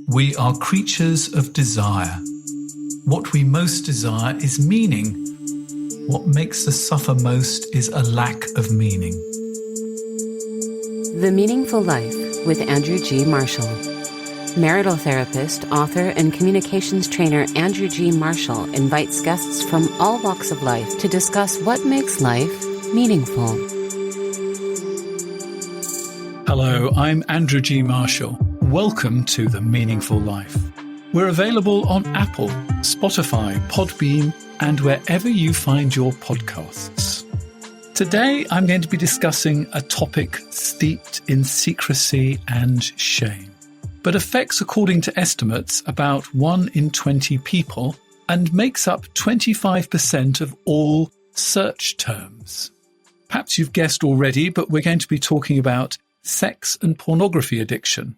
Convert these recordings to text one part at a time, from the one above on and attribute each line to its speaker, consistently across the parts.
Speaker 1: We are creatures of desire. What we most desire is meaning. What makes us suffer most is a lack of meaning.
Speaker 2: The Meaningful Life with Andrew G. Marshall. Marital therapist, author, and communications trainer Andrew G. Marshall invites guests from all walks of life to discuss what makes life meaningful.
Speaker 1: Hello, I'm Andrew G. Marshall. Welcome to The Meaningful Life. We're available on Apple, Spotify, Podbean, and wherever you find your podcasts. Today, I'm going to be discussing a topic steeped in secrecy and shame, but affects, according to estimates, about 1 in 20 people and makes up 25% of all search terms. Perhaps you've guessed already, but we're going to be talking about sex and pornography addiction.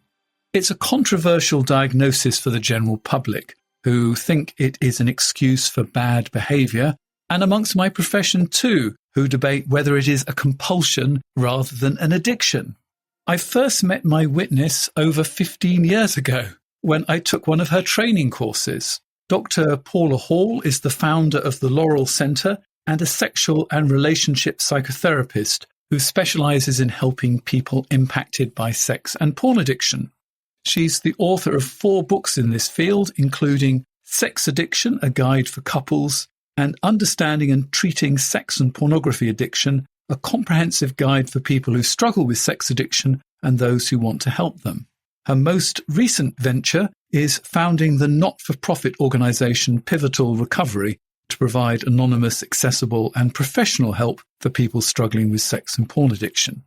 Speaker 1: It's a controversial diagnosis for the general public, who think it is an excuse for bad behaviour, and amongst my profession too, who debate whether it is a compulsion rather than an addiction. I first met my witness over 15 years ago, when I took one of her training courses. Dr Paula Hall is the founder of the Laurel Centre and a sexual and relationship psychotherapist who specialises in helping people impacted by sex and porn addiction. She's the author of 4 books in this field, including Sex Addiction, a Guide for Couples, and Understanding and Treating Sex and Pornography Addiction, a comprehensive guide for people who struggle with sex addiction and those who want to help them. Her most recent venture is founding the not-for-profit organisation Pivotal Recovery to provide anonymous, accessible and professional help for people struggling with sex and porn addiction.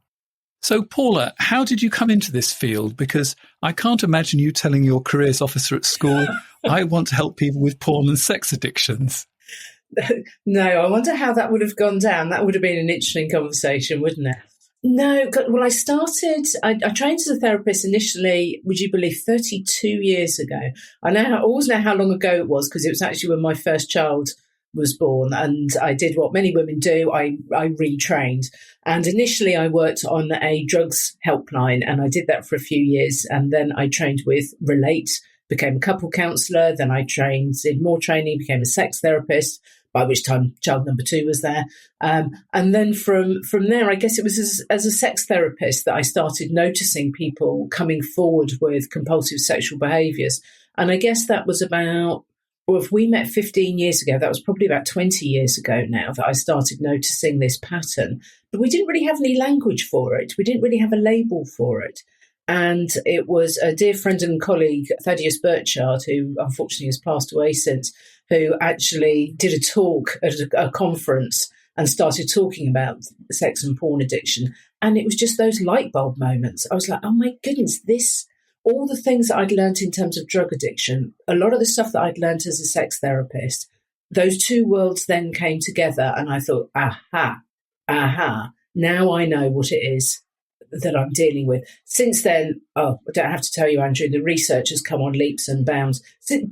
Speaker 1: So, Paula, how did you come into this field? Because I can't imagine you telling your careers officer at school, I want to help people with porn and sex addictions.
Speaker 3: No, I wonder how that would have gone down. That would have been an interesting conversation, wouldn't it? No, well, I trained as a therapist initially, would you believe, 32 years ago. I always know how long ago it was because it was actually when my first child was born, and I did what many women do. I retrained, and initially I worked on a drugs helpline, and I did that for a few years, and then I trained with Relate, became a couple counsellor, then I did more training, became a sex therapist, by which time child number 2 was there, and then from there, I guess it was as a sex therapist that I started noticing people coming forward with compulsive sexual behaviours, and I guess that was about, well, if we met 15 years ago, that was probably about 20 years ago now that I started noticing this pattern. But we didn't really have any language for it. We didn't really have a label for it. And it was a dear friend and colleague, Thaddeus Burchard, who unfortunately has passed away since, who actually did a talk at a conference and started talking about sex and porn addiction. And it was just those light bulb moments. I was like, oh my goodness, all the things that I'd learned in terms of drug addiction, a lot of the stuff that I'd learned as a sex therapist, those two worlds then came together and I thought, aha, now I know what it is that I'm dealing with. Since then, I don't have to tell you, Andrew, the research has come on leaps and bounds. Can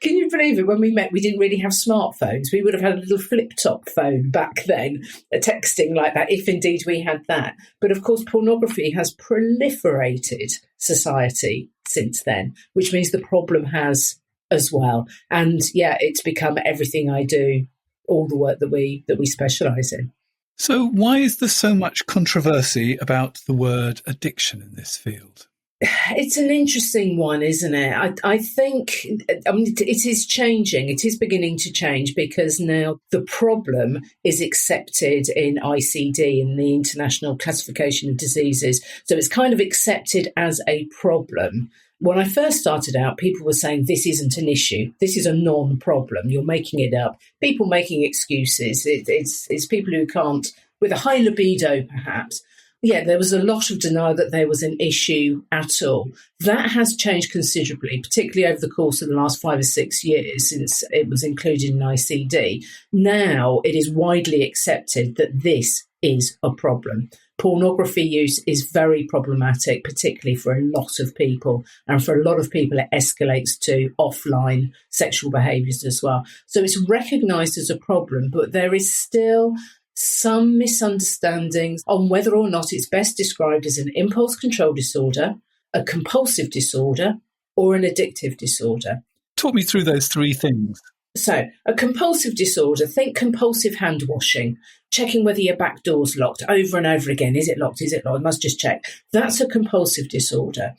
Speaker 3: you believe it? When we met, we didn't really have smartphones. We would have had a little flip-top phone back then, texting like that, if indeed we had that. But of course, pornography has proliferated society since then, which means the problem has as well. And yeah, it's become everything I do, all the work that we specialise in.
Speaker 1: So why is there so much controversy about the word addiction in this field?
Speaker 3: It's an interesting one, isn't it? I think it is changing. It is beginning to change because now the problem is accepted in ICD, in the International Classification of Diseases. So it's kind of accepted as a problem. When I first started out, people were saying this isn't an issue. This is a non-problem. You're making it up. People making excuses. It's people who can't, with a high libido perhaps. Yeah, there was a lot of denial that there was an issue at all. That has changed considerably, particularly over the course of the last 5 or 6 years since it was included in ICD. Now it is widely accepted that this is a problem. Pornography use is very problematic, particularly for a lot of people. And for a lot of people, it escalates to offline sexual behaviours as well. So it's recognised as a problem, but there is still some misunderstandings on whether or not it's best described as an impulse control disorder, a compulsive disorder, or an addictive disorder.
Speaker 1: Talk me through those three things.
Speaker 3: So a compulsive disorder, think compulsive hand washing, checking whether your back door's locked over and over again. Is it locked? Is it locked? I must just check. That's a compulsive disorder.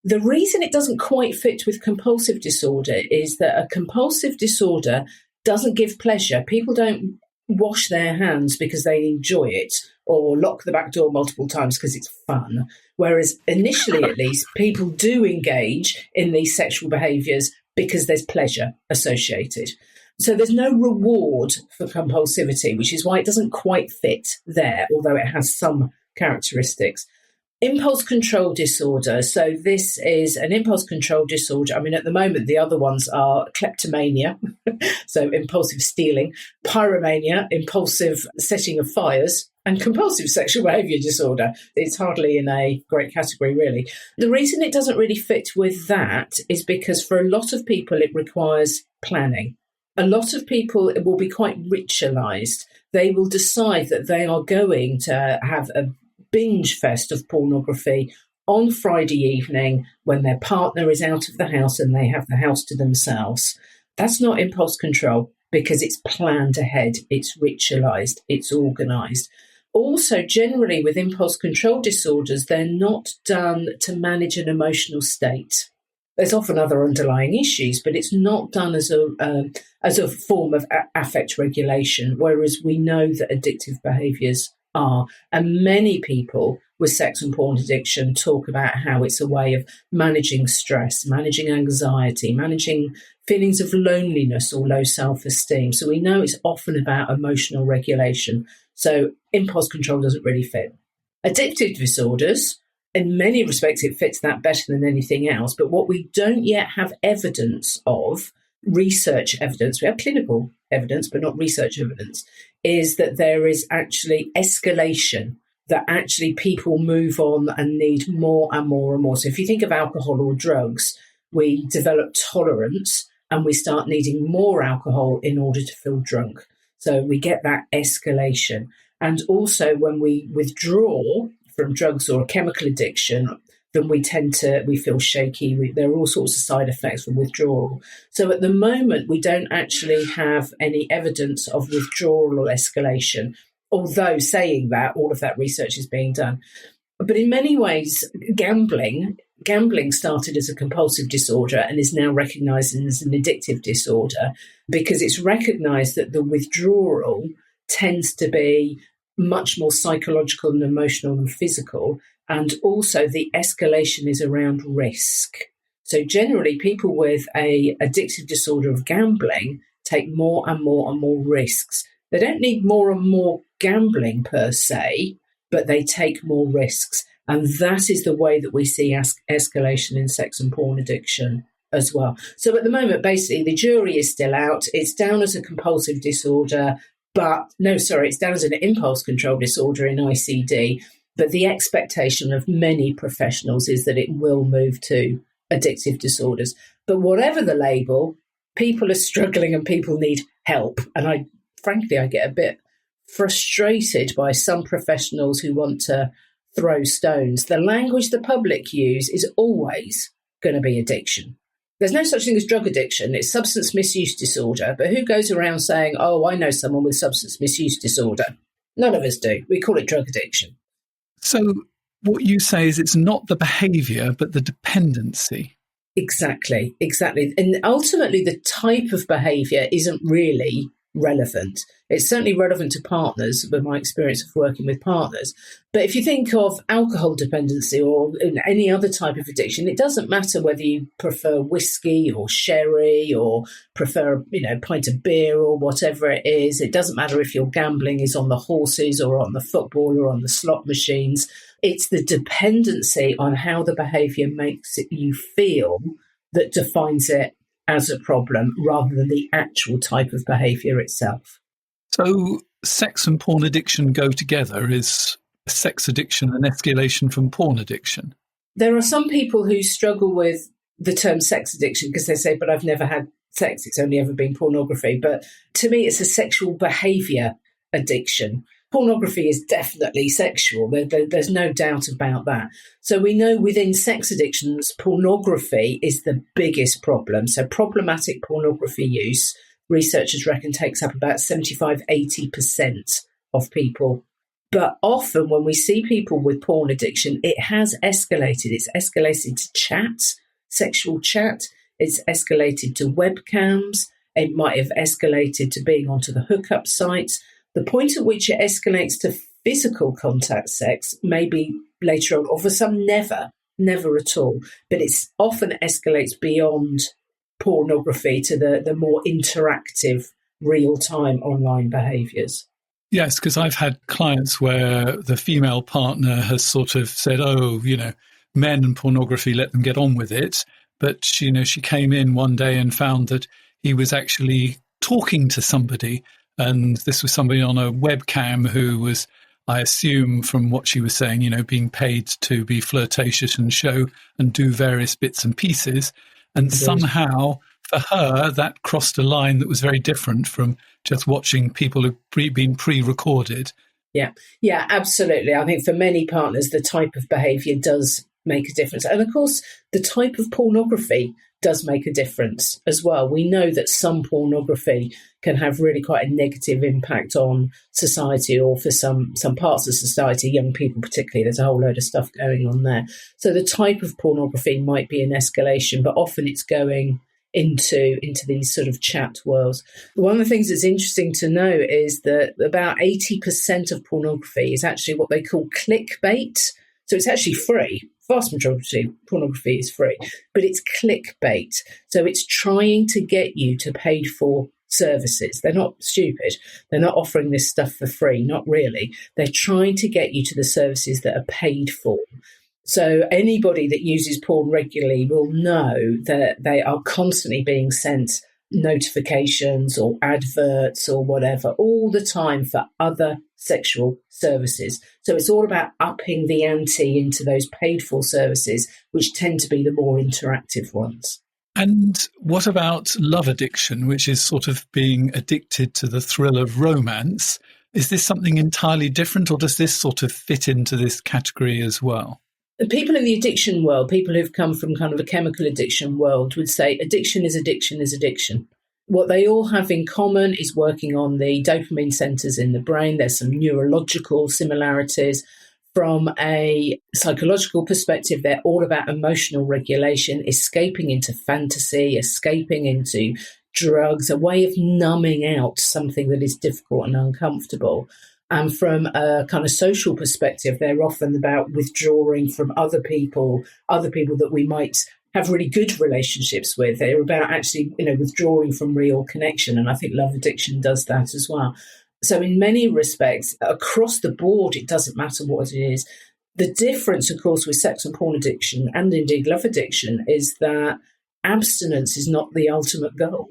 Speaker 3: The reason it doesn't quite fit with compulsive disorder is that a compulsive disorder doesn't give pleasure. People don't wash their hands because they enjoy it or lock the back door multiple times because it's fun. Whereas initially, at least, people do engage in these sexual behaviours because there's pleasure associated. So there's no reward for compulsivity, which is why it doesn't quite fit there, although it has some characteristics. Impulse control disorder. So this is an impulse control disorder. I mean, at the moment, the other ones are kleptomania, so impulsive stealing, pyromania, impulsive setting of fires, and compulsive sexual behaviour disorder. It's hardly in a great category, really. The reason it doesn't really fit with that is because for a lot of people, it requires planning. A lot of people will be quite ritualised. They will decide that they are going to have a binge fest of pornography on Friday evening when their partner is out of the house and they have the house to themselves. That's not impulse control because it's planned ahead, it's ritualised, it's organised. Also, generally with impulse control disorders, they're not done to manage an emotional state. There's often other underlying issues, but it's not done as a form of affect regulation, whereas we know that addictive behaviours are. And many people with sex and porn addiction talk about how it's a way of managing stress, managing anxiety, managing feelings of loneliness or low self-esteem. So we know it's often about emotional regulation. So impulse control doesn't really fit. Addictive disorders, in many respects, it fits that better than anything else. But what we don't yet have evidence of, research evidence, we have clinical evidence, but not research evidence, is that there is actually escalation, that actually people move on and need more and more and more. So if you think of alcohol or drugs, we develop tolerance and we start needing more alcohol in order to feel drunk. So we get that escalation. And also when we withdraw from drugs or a chemical addiction, then we feel shaky. There are all sorts of side effects from withdrawal. So at the moment, we don't actually have any evidence of withdrawal or escalation, although saying that, all of that research is being done. But in many ways, gambling started as a compulsive disorder and is now recognised as an addictive disorder because it's recognised that the withdrawal tends to be much more psychological and emotional than physical. And also the escalation is around risk. So generally people with a addictive disorder of gambling take more and more and more risks. They don't need more and more gambling per se, but they take more risks. And that is the way that we see escalation in sex and porn addiction as well. So at the moment, basically, the jury is still out. It's down as a compulsive disorder, it's down as an impulse control disorder in ICD. But the expectation of many professionals is that it will move to addictive disorders. But whatever the label, people are struggling and people need help. And I get a bit frustrated by some professionals who want to throw stones. The language the public use is always going to be addiction. There's no such thing as drug addiction. It's substance misuse disorder. But who goes around saying, oh, I know someone with substance misuse disorder? None of us do. We call it drug addiction.
Speaker 1: So what you say is it's not the behaviour, but the dependency.
Speaker 3: Exactly. And ultimately, the type of behaviour isn't really relevant. It's certainly relevant to partners, with my experience of working with partners. But if you think of alcohol dependency or any other type of addiction, it doesn't matter whether you prefer whiskey or sherry or prefer, a pint of beer or whatever it is. It doesn't matter if your gambling is on the horses or on the football or on the slot machines. It's the dependency on how the behaviour makes you feel that defines it as a problem rather than the actual type of behaviour itself.
Speaker 1: So sex and porn addiction go together. Is sex addiction an escalation from porn addiction?
Speaker 3: There are some people who struggle with the term sex addiction because they say, but I've never had sex, it's only ever been pornography. But to me, it's a sexual behaviour addiction. pornography is definitely sexual. There's no doubt about that. So we know within sex addictions, pornography is the biggest problem. So problematic pornography use, researchers reckon, takes up about 75-80% of people. But often when we see people with porn addiction, it has escalated. It's escalated to chat, sexual chat. It's escalated to webcams. It might have escalated to being onto the hookup sites. The point at which it escalates to physical contact sex may be later on, or for some never at all. But it's often escalates beyond pornography to the more interactive, real-time online behaviours.
Speaker 1: Yes, because I've had clients where the female partner has sort of said, oh, men and pornography, let them get on with it. But, she came in one day and found that he was actually talking to somebody. And this was somebody on a webcam who was, I assume from what she was saying, being paid to be flirtatious and show and do various bits and pieces. And somehow for her, that crossed a line that was very different from just watching people who've been pre-recorded.
Speaker 3: Yeah, absolutely. I think for many partners, the type of behaviour does make a difference. And of course, the type of pornography does make a difference as well. We know that some pornography can have really quite a negative impact on society, or for some parts of society, young people particularly. There's a whole load of stuff going on there. So the type of pornography might be an escalation, but often it's going into these sort of chat worlds. One of the things that's interesting to know is that about 80% of pornography is actually what they call clickbait. So it's actually free. Vast majority of pornography is free, but it's clickbait. So it's trying to get you to pay for services. They're not stupid. They're not offering this stuff for free, not really. They're trying to get you to the services that are paid for. So anybody that uses porn regularly will know that they are constantly being sent notifications or adverts or whatever all the time for other sexual services. So it's all about upping the ante into those paid for services, which tend to be the more interactive ones.
Speaker 1: And what about love addiction, which is sort of being addicted to the thrill of romance? Is this something entirely different, or does this sort of fit into this category as well?
Speaker 3: The people in the addiction world, people who've come from kind of a chemical addiction world, would say addiction is addiction is addiction. What they all have in common is working on the dopamine centres in the brain. There's some neurological similarities. From a psychological perspective, they're all about emotional regulation, escaping into fantasy, escaping into drugs, a way of numbing out something that is difficult and uncomfortable. And from a kind of social perspective, they're often about withdrawing from other people that we might have really good relationships with. They're about actually, withdrawing from real connection. And I think love addiction does that as well. So in many respects, across the board, it doesn't matter what it is. The difference, of course, with sex and porn addiction, and indeed love addiction, is that abstinence is not the ultimate goal.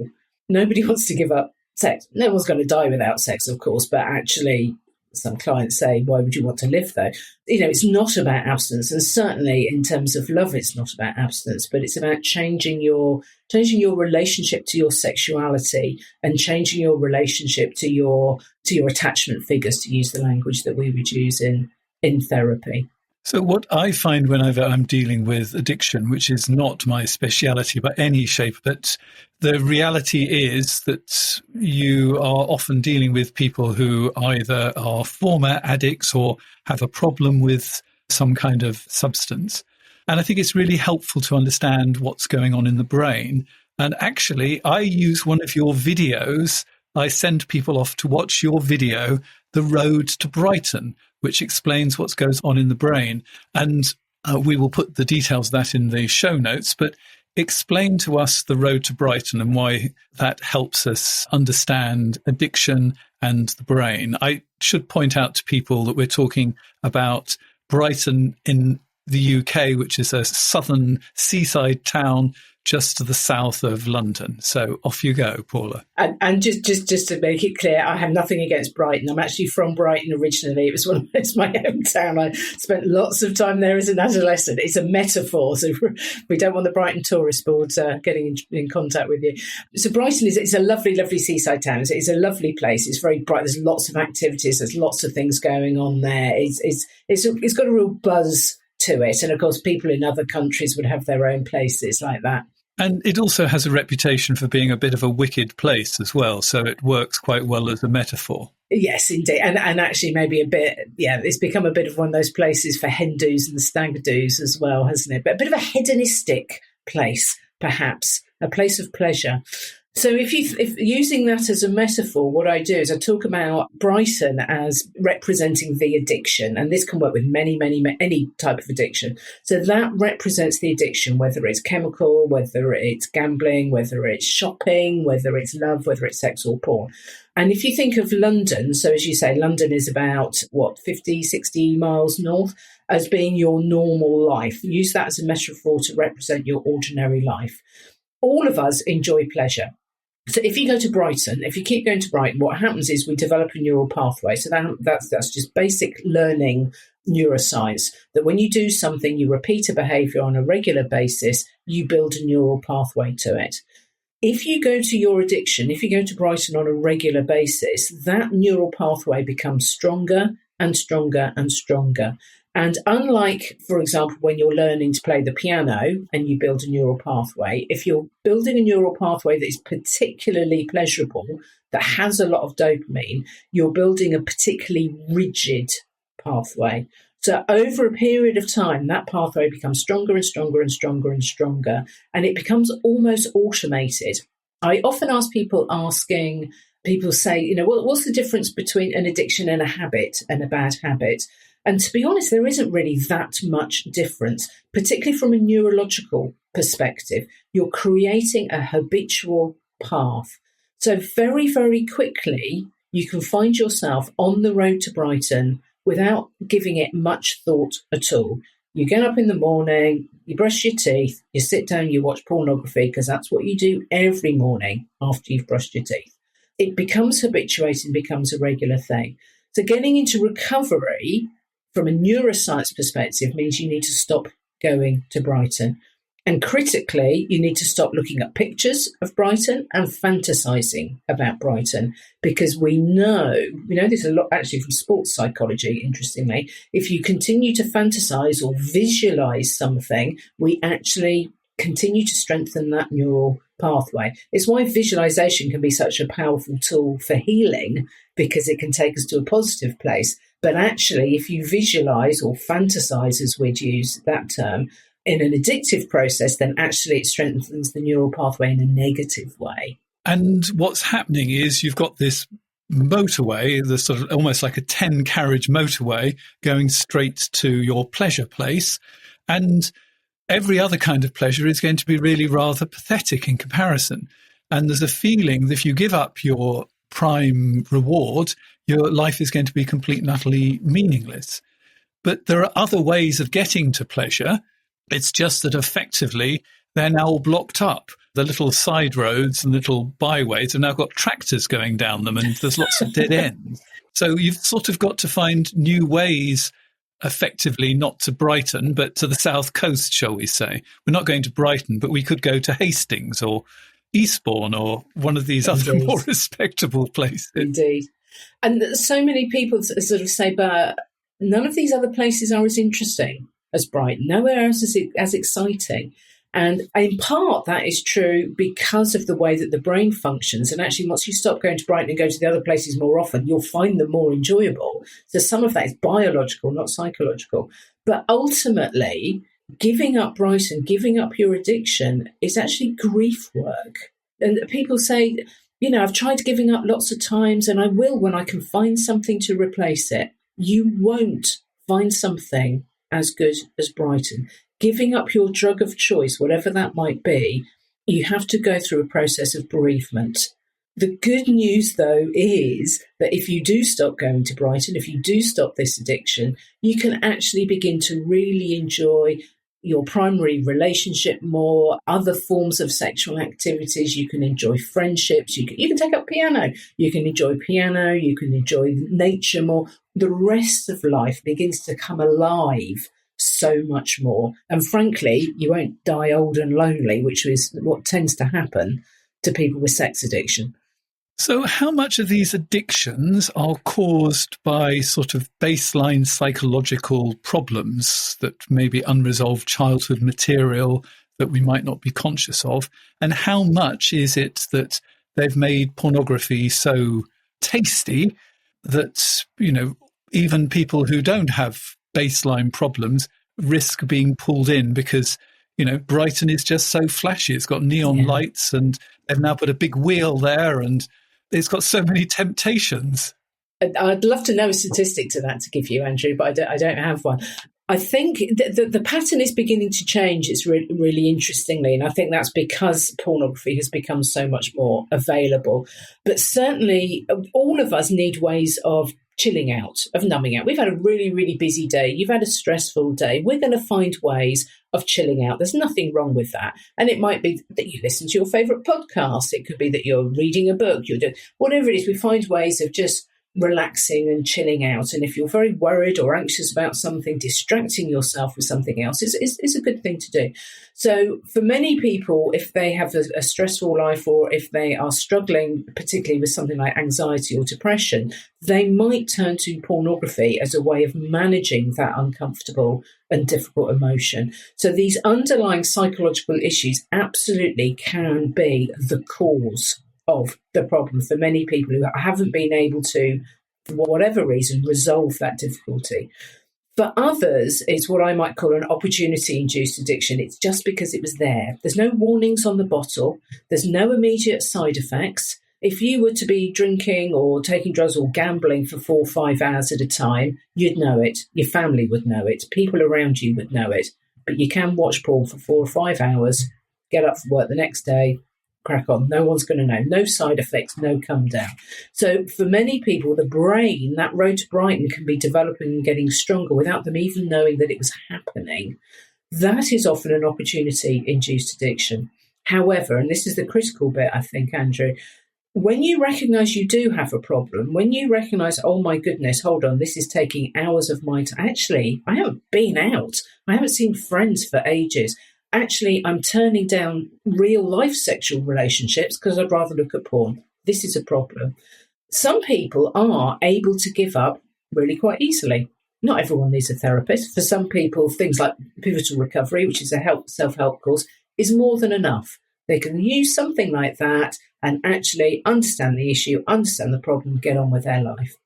Speaker 3: Nobody wants to give up sex. No one's going to die without sex, of course, but actually some clients say, why would you want to live though? It's not about abstinence, and certainly in terms of love, it's not about abstinence, but it's about changing your relationship to your sexuality and changing your relationship to your attachment figures, to use the language that we would use in therapy.
Speaker 1: So what I find whenever I'm dealing with addiction, which is not my speciality by any shape, but the reality is that you are often dealing with people who either are former addicts or have a problem with some kind of substance. And I think it's really helpful to understand what's going on in the brain. And actually, I use one of your videos. I send people off to watch your video, The Road to Brighton, which explains what goes on in the brain. And we will put the details of that in the show notes, but explain to us The Road to Brighton and why that helps us understand addiction and the brain. I should point out to people that we're talking about Brighton in the UK, which is a southern seaside town just to the south of London. So off you go, Paula.
Speaker 3: And just to make it clear, I have nothing against Brighton. I'm actually from Brighton originally. It's my hometown. I spent lots of time there as an adolescent. It's a metaphor, so we don't want the Brighton Tourist Board getting in contact with you. So Brighton it's a lovely, lovely seaside town. It's a lovely place. It's very bright. There's lots of activities. There's lots of things going on there. It's got a real buzz to it. And of course, people in other countries would have their own places like that.
Speaker 1: And it also has a reputation for being a bit of a wicked place as well. So it works quite well as a metaphor.
Speaker 3: Yes, indeed. And actually maybe a bit, it's become a bit of one of those places for hen do's and stag do's as well, hasn't it? But a bit of a hedonistic place, perhaps, a place of pleasure. So if using that as a metaphor, what I do is I talk about Brighton as representing the addiction, and this can work with any type of addiction. So that represents the addiction, whether it's chemical, whether it's gambling, whether it's shopping, whether it's love, whether it's sex or porn. And if you think of London, so as you say, London is about, 50, 60 miles north, as being your normal life. Use that as a metaphor to represent your ordinary life. All of us enjoy pleasure. So if you go to Brighton, if you keep going to Brighton, what happens is we develop a neural pathway. So that's just basic learning neuroscience, that when you do something, you repeat a behaviour on a regular basis, you build a neural pathway to it. If you go to your addiction, if you go to Brighton on a regular basis, that neural pathway becomes stronger and stronger and stronger. And unlike, for example, when you're learning to play the piano and you build a neural pathway, if you're building a neural pathway that is particularly pleasurable, that has a lot of dopamine, you're building a particularly rigid pathway. So over a period of time, that pathway becomes stronger and stronger and stronger and stronger, and it becomes almost automated. I often ask people say, what's the difference between an addiction and a habit and a bad habit? And to be honest, there isn't really that much difference, particularly from a neurological perspective. You're creating a habitual path. So very, very quickly, you can find yourself on the road to Brighton without giving it much thought at all. You get up in the morning, you brush your teeth, you sit down, you watch pornography, because that's what you do every morning after you've brushed your teeth. It becomes habituated and becomes a regular thing. So getting into recovery from a neuroscience perspective means you need to stop going to Brighton. And critically, you need to stop looking at pictures of Brighton and fantasizing about Brighton, because we know this a lot actually from sports psychology, interestingly. If you continue to fantasize or visualize something, we actually continue to strengthen that neural pathway. It's why visualization can be such a powerful tool for healing, because it can take us to a positive place. But actually, if you visualize or fantasize, as we'd use that term, in an addictive process, then actually it strengthens the neural pathway in a negative way.
Speaker 1: And what's happening is you've got this motorway, the sort of almost like a 10-carriage motorway going straight to your pleasure place. And every other kind of pleasure is going to be really rather pathetic in comparison. And there's a feeling that if you give up your prime reward, your life is going to be completely and utterly meaningless. But there are other ways of getting to pleasure. It's just that effectively they're now all blocked up. The little side roads and little byways have now got tractors going down them, and there's lots of dead ends. So you've sort of got to find new ways, effectively not to Brighton, but to the south coast, shall we say. We're not going to Brighton, but we could go to Hastings or Eastbourne or one of these other more respectable places.
Speaker 3: Indeed. And so many people sort of say, but none of these other places are as interesting as Brighton. Nowhere else is as exciting. And in part, that is true because of the way that the brain functions. And actually, once you stop going to Brighton and go to the other places more often, you'll find them more enjoyable. So some of that is biological, not psychological. But ultimately, giving up Brighton, giving up your addiction is actually grief work. And people say, I've tried giving up lots of times, and I will when I can find something to replace it. You won't find something as good as Brighton. Giving up your drug of choice, whatever that might be, you have to go through a process of bereavement. The good news, though, is that if you do stop going to Brighton, if you do stop this addiction, you can actually begin to really enjoy your primary relationship more, other forms of sexual activities. You can enjoy friendships. You can take up piano. You can enjoy piano. You can enjoy nature more. The rest of life begins to come alive so much more. And frankly, you won't die old and lonely, which is what tends to happen to people with sex addiction.
Speaker 1: So how much of these addictions are caused by sort of baseline psychological problems that may be unresolved childhood material that we might not be conscious of? And how much is it that they've made pornography so tasty that, even people who don't have baseline problems risk being pulled in because, Brighton is just so flashy. It's got neon lights and they've now put a big wheel there and it's got so many temptations.
Speaker 3: I'd love to know a statistic to that to give you, Andrew, but I don't have one. I think the pattern is beginning to change. It's really interestingly, and I think that's because pornography has become so much more available. But certainly all of us need ways of chilling out, of numbing out. We've had a really, really busy day. You've had a stressful day. We're going to find ways of chilling out. There's nothing wrong with that. And it might be that you listen to your favourite podcast. It could be that you're reading a book. You're doing whatever it is. We find ways of just relaxing and chilling out. And if you're very worried or anxious about something, distracting yourself with something else is a good thing to do. So for many people, if they have a stressful life or if they are struggling, particularly with something like anxiety or depression, they might turn to pornography as a way of managing that uncomfortable and difficult emotion. So these underlying psychological issues absolutely can be the cause of the problem for many people who haven't been able to, for whatever reason, resolve that difficulty. For others, it's what I might call an opportunity-induced addiction. It's just because it was there. There's no warnings on the bottle. There's no immediate side effects. If you were to be drinking or taking drugs or gambling for 4 or 5 hours at a time, you'd know it. Your family would know it. People around you would know it. But you can watch porn for 4 or 5 hours, get up for work the next day, crack on. No one's going to know. No side effects, no come down. So for many people, the brain, that road to Brighton, can be developing and getting stronger without them even knowing that it was happening. That is often an opportunity-induced addiction. However, and this is the critical bit, I think, Andrew, when you recognise you do have a problem, when you recognise, oh my goodness, hold on, this is taking hours of my time. Actually, I haven't been out. I haven't seen friends for ages. Actually, I'm turning down real life sexual relationships because I'd rather look at porn. This is a problem. Some people are able to give up really quite easily. Not everyone needs a therapist. For some people, things like Pivotal Recovery, which is a self-help course, is more than enough. They can use something like that and actually understand the issue, understand the problem, get on with their life.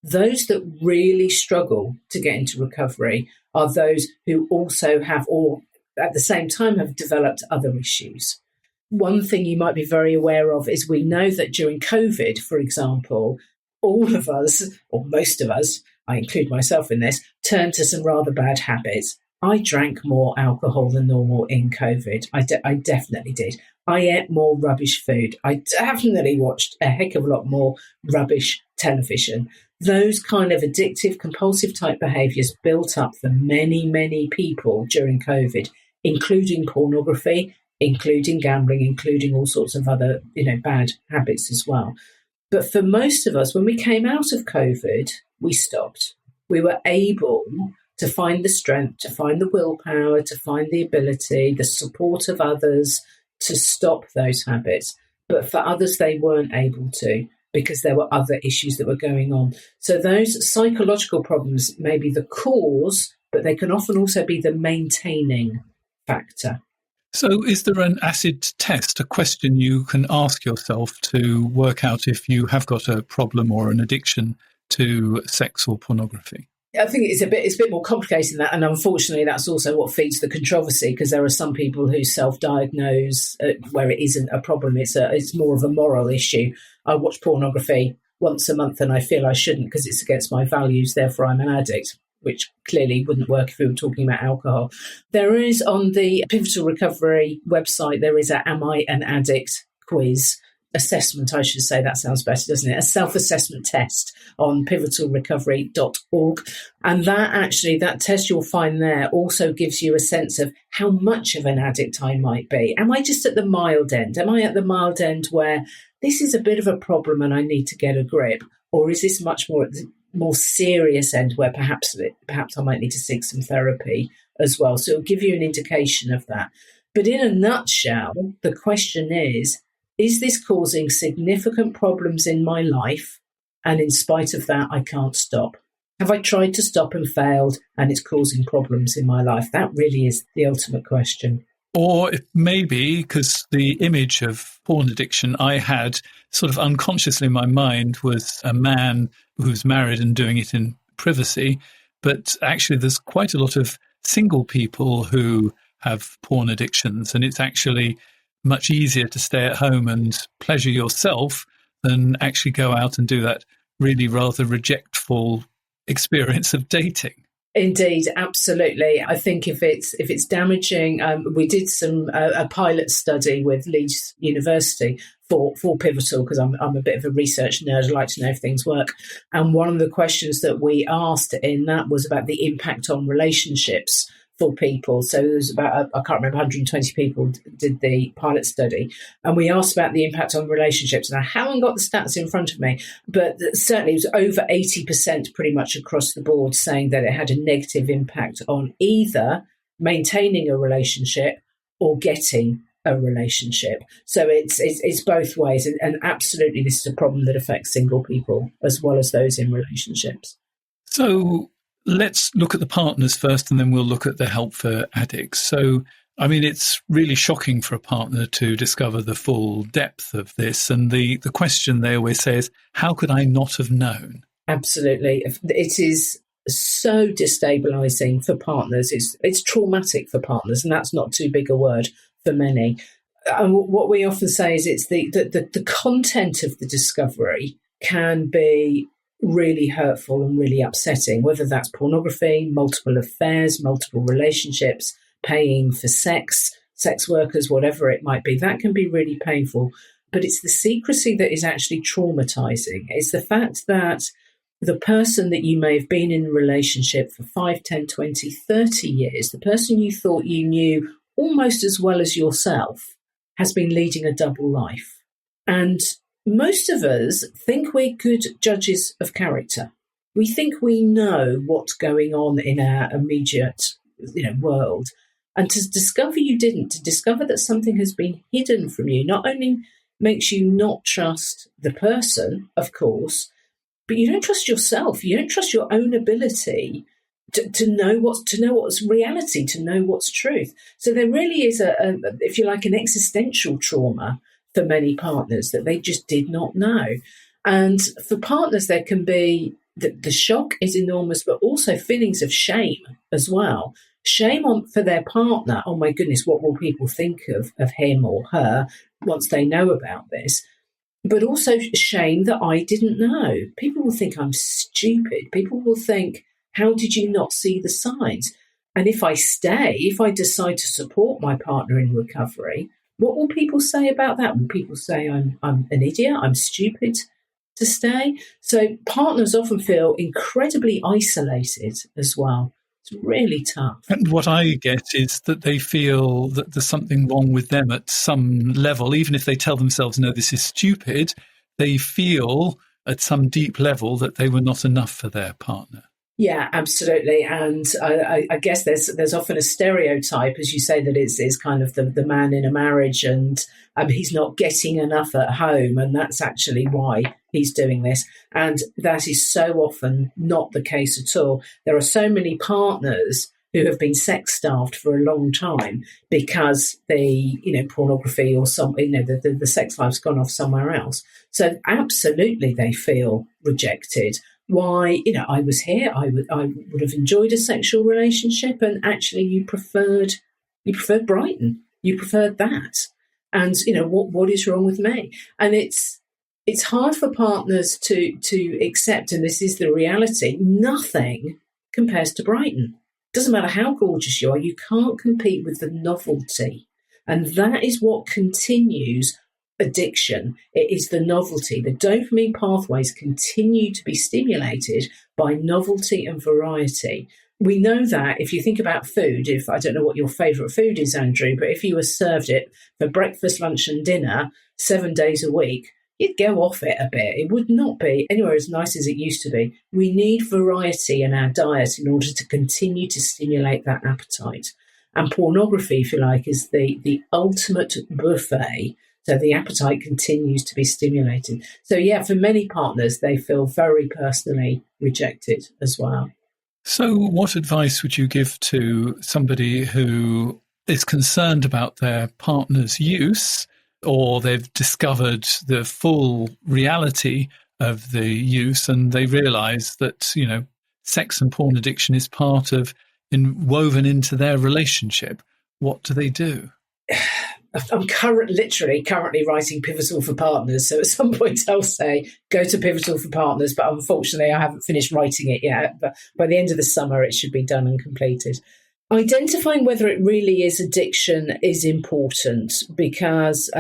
Speaker 3: Those that really struggle to get into recovery are those who also have, or at the same time, have developed other issues. One thing you might be very aware of is we know that during COVID, for example, all of us, or most of us, I include myself in this, turned to some rather bad habits. I drank more alcohol than normal in COVID. I definitely did. I ate more rubbish food. I definitely watched a heck of a lot more rubbish television. Those kind of addictive, compulsive type behaviours built up for many, many people during COVID, including pornography, including gambling, including all sorts of other, bad habits as well. But for most of us, when we came out of COVID, we stopped. We were able to find the strength, to find the willpower, to find the ability, the support of others to stop those habits. But for others, they weren't able to because there were other issues that were going on. So those psychological problems may be the cause, but they can often also be the maintaining factor.
Speaker 1: So is there an acid test, a question you can ask yourself to work out if you have got a problem or an addiction to sex or pornography?
Speaker 3: I think it's a bit more complicated than that, and unfortunately that's also what feeds the controversy, because there are some people who self-diagnose where it isn't a problem. It's more of a moral issue. I watch pornography once a month and I feel I shouldn't because it's against my values, therefore I'm an addict, which clearly wouldn't work if we were talking about alcohol. There is on the Pivotal Recovery website, there is a Am I an Addict quiz assessment, I should say. That sounds better, doesn't it? A self-assessment test on pivotalrecovery.org. And that test you'll find there also gives you a sense of how much of an addict I might be. Am I just at the mild end? Am I at the mild end where this is a bit of a problem and I need to get a grip? Or is this much more at the more serious end where perhaps I might need to seek some therapy as well? So it'll give you an indication of that. But in a nutshell, the question is this causing significant problems in my life? And in spite of that, I can't stop. Have I tried to stop and failed and it's causing problems in my life? That really is the ultimate question.
Speaker 1: Or maybe, because the image of porn addiction I had sort of unconsciously in my mind was a man who's married and doing it in privacy. But actually, there's quite a lot of single people who have porn addictions, and it's actually much easier to stay at home and pleasure yourself than actually go out and do that really rather rejectful experience of dating.
Speaker 3: Indeed, absolutely. I think if it's damaging, we did a pilot study with Leeds University for Pivotal, because I'm a bit of a research nerd. I like to know if things work. And one of the questions that we asked in that was about the impact on relationships for people. So there was about, I can't remember, 120 people did the pilot study. And we asked about the impact on relationships. And I haven't got the stats in front of me, but certainly it was over 80% pretty much across the board saying that it had a negative impact on either maintaining a relationship or getting a relationship. So it's both ways. And absolutely, this is a problem that affects single people as well as those in relationships.
Speaker 1: So let's look at the partners first, and then we'll look at the help for addicts. So, I mean, it's really shocking for a partner to discover the full depth of this. And the question they always say is, how could I not have known?
Speaker 3: Absolutely. It is so destabilising for partners. It's traumatic for partners, and that's not too big a word for many. And what we often say is it's the content of the discovery can be really hurtful and really upsetting, whether that's pornography, multiple affairs, multiple relationships, paying for sex workers, whatever it might be. That can be really painful. But it's the secrecy that is actually traumatizing. It's the fact that the person that you may have been in a relationship for 5, 10, 20, 30 years, the person you thought you knew almost as well as yourself, has been leading a double life. And most of us think we're good judges of character. We think we know what's going on in our immediate, world. And to discover you didn't, to discover that something has been hidden from you, not only makes you not trust the person, of course, but you don't trust yourself. You don't trust your own ability to know what's reality, to know what's truth. So there really is if you like, an existential trauma for many partners that they just did not know. And for partners, there can be, the shock is enormous, but also feelings of shame as well. Shame for their partner. Oh my goodness, what will people think of him or her once they know about this? But also shame that I didn't know. People will think I'm stupid. People will think, how did you not see the signs? And if I decide to support my partner in recovery, what will people say about that? Will people say I'm an idiot, I'm stupid to stay? So partners often feel incredibly isolated as well. It's really tough.
Speaker 1: And what I get is that they feel that there's something wrong with them at some level. Even if they tell themselves, no, this is stupid, they feel at some deep level that they were not enough for their partner.
Speaker 3: Yeah, absolutely. And I guess there's often a stereotype, as you say, that it's kind of the man in a marriage and he's not getting enough at home. And that's actually why he's doing this. And that is so often not the case at all. There are so many partners who have been sex starved for a long time because pornography or the sex life's gone off somewhere else. So absolutely they feel rejected. Why, I was here, I would have enjoyed a sexual relationship, and actually you preferred Brighton, you preferred that. And, what is wrong with me? And it's hard for partners to accept, and this is the reality, nothing compares to Brighton. Doesn't matter how gorgeous you are, you can't compete with the novelty. And that is what continues addiction. It is the novelty. The dopamine pathways continue to be stimulated by novelty and variety. We know that if you think about food, if I don't know what your favourite food is, Andrew, but if you were served it for breakfast, lunch and dinner 7 days a week, you'd go off it a bit. It would not be anywhere as nice as it used to be. We need variety in our diet in order to continue to stimulate that appetite. And pornography, if you like, is the ultimate buffet. So the appetite continues to be stimulated. So yeah, for many partners, they feel very personally rejected as well.
Speaker 1: So what advice would you give to somebody who is concerned about their partner's use, or they've discovered the full reality of the use and they realise that, sex and porn addiction is part of woven into their relationship? What do they do?
Speaker 3: I'm currently writing Pivotal for Partners. So at some point I'll say, go to Pivotal for Partners. But unfortunately, I haven't finished writing it yet. But by the end of the summer, it should be done and completed. Identifying whether it really is addiction is important, because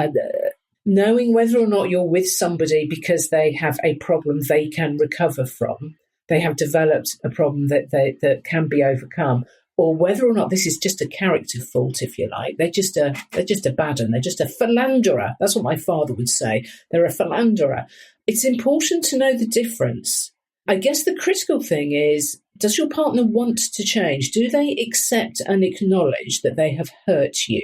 Speaker 3: knowing whether or not you're with somebody because they have a problem they can recover from, they have developed a problem that can be overcome, or whether or not this is just a character fault, if you like. They're just a bad one. They're just a philanderer. That's what my father would say. They're a philanderer. It's important to know the difference. I guess the critical thing is, does your partner want to change? Do they accept and acknowledge that they have hurt you,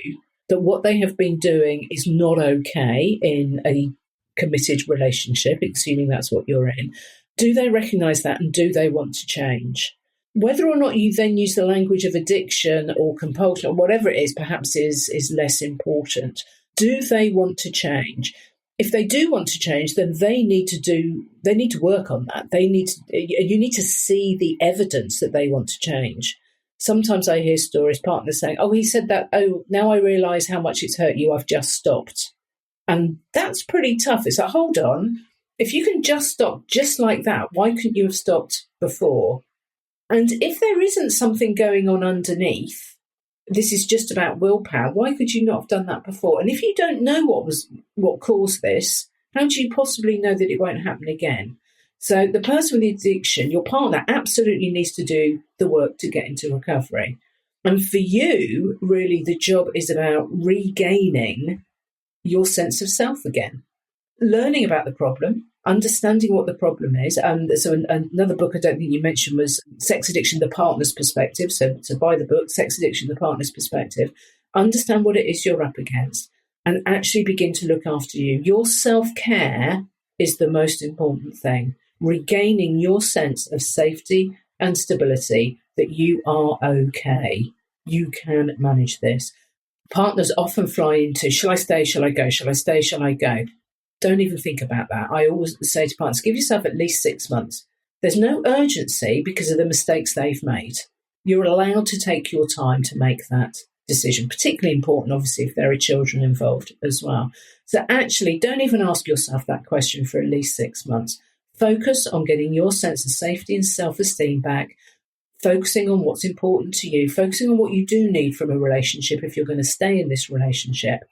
Speaker 3: that what they have been doing is not okay in a committed relationship, assuming that's what you're in? Do they recognise that, and do they want to change? Whether or not you then use the language of addiction or compulsion or whatever it is, perhaps is less important. Do they want to change? If they do want to change, then they need to work on that. You need to see the evidence that they want to change. Sometimes I hear stories, partners saying, "Oh, he said that. Oh, now I realise how much it's hurt you. I've just stopped." And that's pretty tough. It's like, hold on. If you can just stop just like that, why couldn't you have stopped before? And if there isn't something going on underneath, this is just about willpower, why could you not have done that before? And if you don't know what caused this, how do you possibly know that it won't happen again? So the person with the addiction, your partner, absolutely needs to do the work to get into recovery. And for you, really, the job is about regaining your sense of self again, learning about the problem, understanding what the problem is. So another book I don't think you mentioned was Sex Addiction, the Partner's Perspective. So buy the book, Sex Addiction, the Partner's Perspective. Understand what it is you're up against and actually begin to look after you. Your self-care is the most important thing. Regaining your sense of safety and stability, that you are okay. You can manage this. Partners often fly into, shall I stay, shall I go? Shall I stay, shall I go? Don't even think about that. I always say to partners, give yourself at least 6 months. There's no urgency because of the mistakes they've made. You're allowed to take your time to make that decision, particularly important, obviously, if there are children involved as well. So actually, don't even ask yourself that question for at least 6 months. Focus on getting your sense of safety and self-esteem back, focusing on what's important to you, focusing on what you do need from a relationship if you're going to stay in this relationship.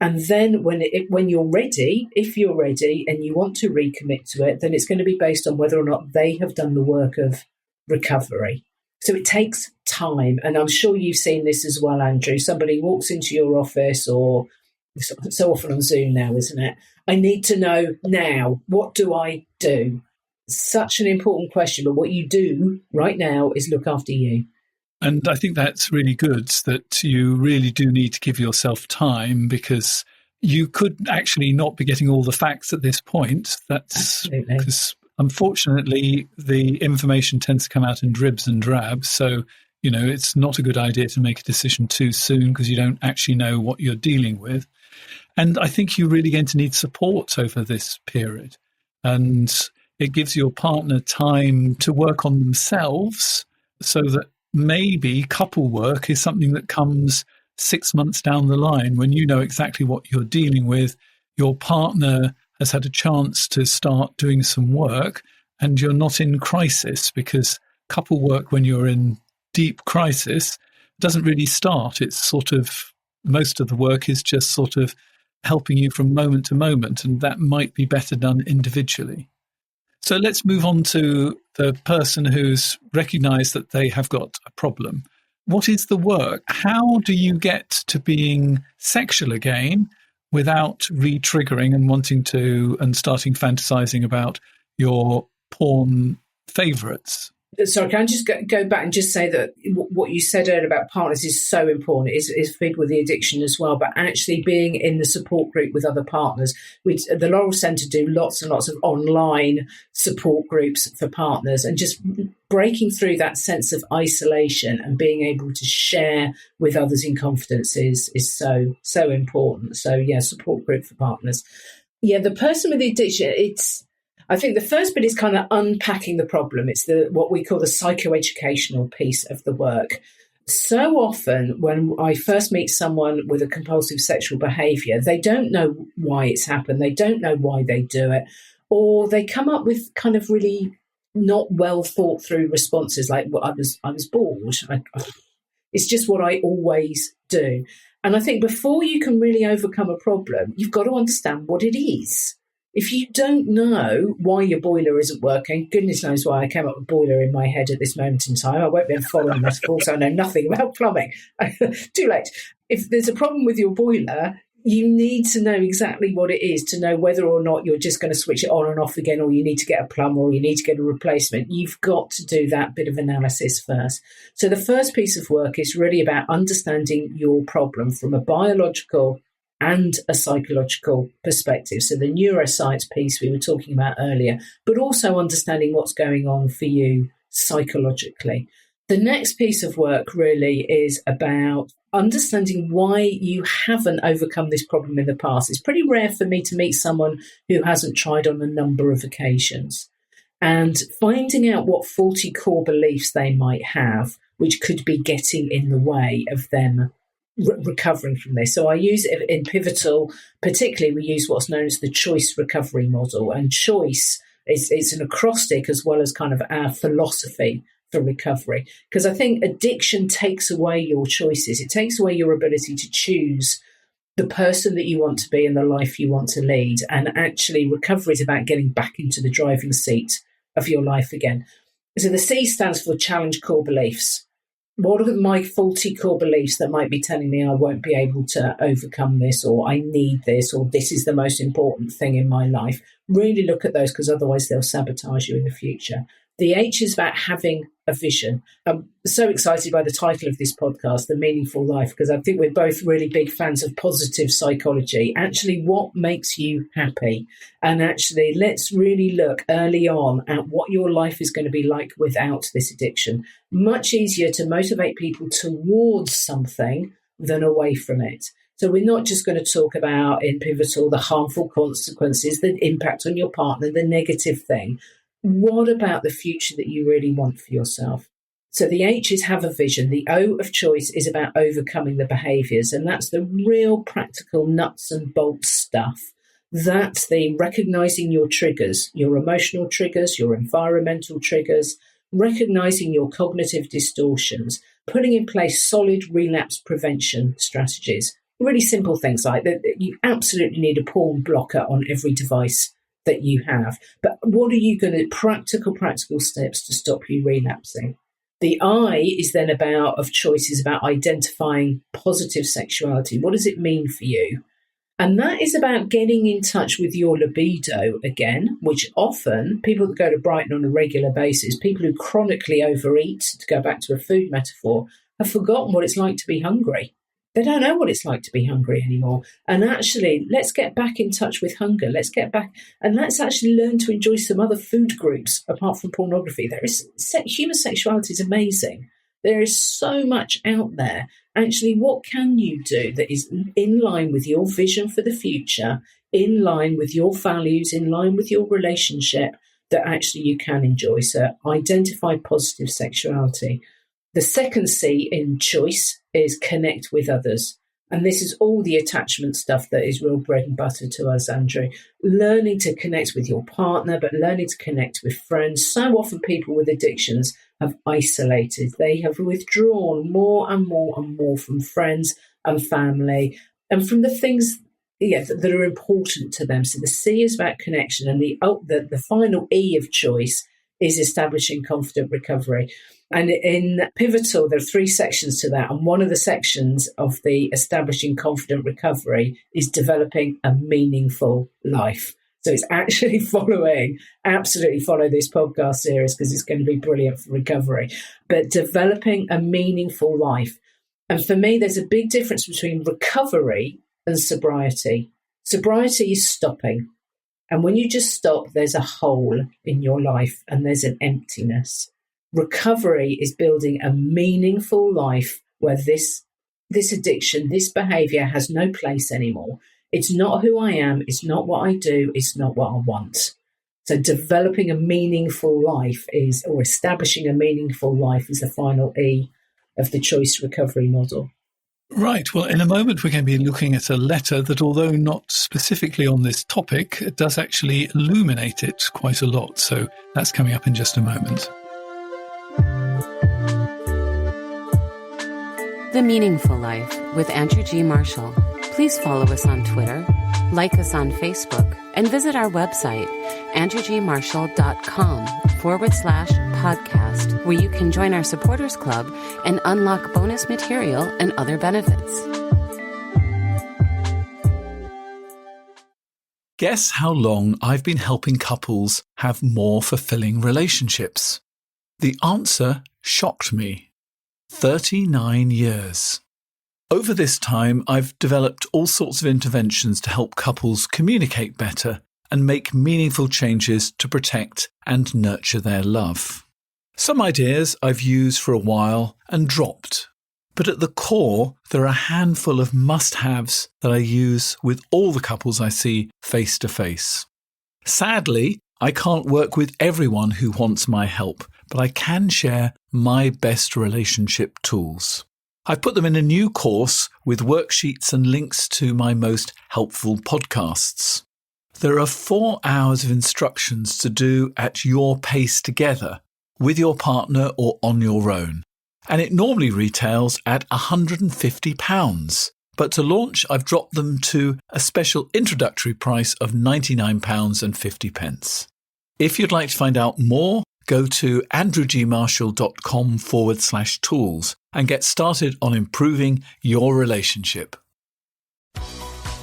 Speaker 3: And then when you're ready, if you're ready and you want to recommit to it, then it's going to be based on whether or not they have done the work of recovery. So it takes time. And I'm sure you've seen this as well, Andrew. Somebody walks into your office, or so often on Zoom now, isn't it? I need to know now, what do I do? Such an important question. But what you do right now is look after you.
Speaker 1: And I think that's really good, that you really do need to give yourself time, because you could actually not be getting all the facts at this point. That's because, unfortunately, the information tends to come out in dribs and drabs. So, it's not a good idea to make a decision too soon, because you don't actually know what you're dealing with. And I think you're really going to need support over this period. And it gives your partner time to work on themselves, so that maybe couple work is something that comes 6 months down the line, when you know exactly what you're dealing with. Your partner has had a chance to start doing some work, and you're not in crisis, because couple work, when you're in deep crisis, doesn't really start. It's sort of, most of the work is just sort of helping you from moment to moment, and that might be better done individually. So let's move on to the person who's recognized that they have got a problem. What is the work? How do you get to being sexual again without re-triggering and wanting to and starting fantasizing about your porn favorites?
Speaker 3: Sorry, can I just go back and just say that what you said earlier about partners is so important. It's big with the addiction as well, but actually being in the support group with other partners. The Laurel Centre do lots and lots of online support groups for partners, and just breaking through that sense of isolation and being able to share with others in confidence is so important. So yeah, support group for partners. Yeah, the person with the addiction, I think the first bit is kind of unpacking the problem. It's what we call the psychoeducational piece of the work. So often when I first meet someone with a compulsive sexual behaviour, they don't know why it's happened. They don't know why they do it. Or they come up with kind of really not well thought through responses like, well, I was bored. It's just what I always do. And I think before you can really overcome a problem, you've got to understand what it is. If you don't know why your boiler isn't working, goodness knows why I came up with boiler in my head at this moment in time. I won't be following this course. I know nothing about plumbing. Too late. If there's a problem with your boiler, you need to know exactly what it is to know whether or not you're just going to switch it on and off again, or you need to get a plumber, or you need to get a replacement. You've got to do that bit of analysis first. So the first piece of work is really about understanding your problem from a biological and a psychological perspective. So the neuroscience piece we were talking about earlier, but also understanding what's going on for you psychologically. The next piece of work really is about understanding why you haven't overcome this problem in the past. It's pretty rare for me to meet someone who hasn't tried on a number of occasions, and finding out what faulty core beliefs they might have, which could be getting in the way of them recovering from this. So I use it in Pivotal, particularly we use what's known as the choice recovery model. And choice is an acrostic as well as kind of our philosophy for recovery. Because I think addiction takes away your choices. It takes away your ability to choose the person that you want to be and the life you want to lead. And actually recovery is about getting back into the driving seat of your life again. So the C stands for challenge core beliefs. What are my faulty core beliefs that might be telling me I won't be able to overcome this, or I need this, or this is the most important thing in my life? Really look at those, because otherwise they'll sabotage you in the future. The H is about having a vision. I'm so excited by the title of this podcast, The Meaningful Life, because I think we're both really big fans of positive psychology. Actually, what makes you happy? And actually, let's really look early on at what your life is going to be like without this addiction. Much easier to motivate people towards something than away from it. So we're not just going to talk about in Pivotal the harmful consequences, the impact on your partner, the negative thing. What about the future that you really want for yourself? So the H is have a vision. The O of choice is about overcoming the behaviours. And that's the real practical nuts and bolts stuff. That's the recognising your triggers, your emotional triggers, your environmental triggers, recognising your cognitive distortions, putting in place solid relapse prevention strategies. Really simple things like that. You absolutely need a porn blocker on every device that you have. But what are you going to, practical steps to stop you relapsing? The I is then of choice is about identifying positive sexuality. What does it mean for you? And that is about getting in touch with your libido again, which often people that go to Brighton on a regular basis, people who chronically overeat, to go back to a food metaphor, have forgotten what it's like to be hungry. They don't know what it's like to be hungry anymore. And actually, let's get back in touch with hunger. Let's get back and let's actually learn to enjoy some other food groups apart from pornography. Human sexuality is amazing. There is so much out there. Actually, what can you do that is in line with your vision for the future, in line with your values, in line with your relationship that actually you can enjoy? So identify positive sexuality. The second C in choice is connect with others. And this is all the attachment stuff that is real bread and butter to us, Andrew. Learning to connect with your partner, but learning to connect with friends. So often people with addictions have isolated. They have withdrawn more and more and more from friends and family and from the things that are important to them. So the C is about connection, and the final E of choice is establishing confident recovery. And in Pivotal, there are 3 sections to that. And one of the sections of the establishing confident recovery is developing a meaningful life. So it's actually absolutely follow this podcast series, because it's going to be brilliant for recovery. But developing a meaningful life. And for me, there's a big difference between recovery and sobriety. Sobriety is stopping. And when you just stop, there's a hole in your life and there's an emptiness. Recovery is building a meaningful life where this addiction, this behavior has no place anymore. It's not who I am. It's not what I do. It's not what I want. So developing a meaningful life or establishing a meaningful life is the final E of the choice recovery model.
Speaker 1: Right. Well, in a moment, we're going to be looking at a letter that, although not specifically on this topic, does actually illuminate it quite a lot. So that's coming up in just a moment.
Speaker 2: The Meaningful Life with Andrew G. Marshall. Please follow us on Twitter, like us on Facebook, and visit our website, andrewgmarshall.com/podcast, where you can join our supporters club and unlock bonus material and other benefits.
Speaker 1: Guess how long I've been helping couples have more fulfilling relationships? The answer shocked me. 39 years. Over this time, I've developed all sorts of interventions to help couples communicate better and make meaningful changes to protect and nurture their love. Some ideas I've used for a while and dropped, but at the core, there are a handful of must-haves that I use with all the couples I see face to face. Sadly, I can't work with everyone who wants my help, but I can share my best relationship tools. I've put them in a new course with worksheets and links to my most helpful podcasts. There are 4 hours of instructions to do at your pace together, with your partner or on your own. And it normally retails at £150. But to launch, I've dropped them to a special introductory price of £99.50. If you'd like to find out more, go to andrewgmarshall.com/tools and get started on improving your relationship.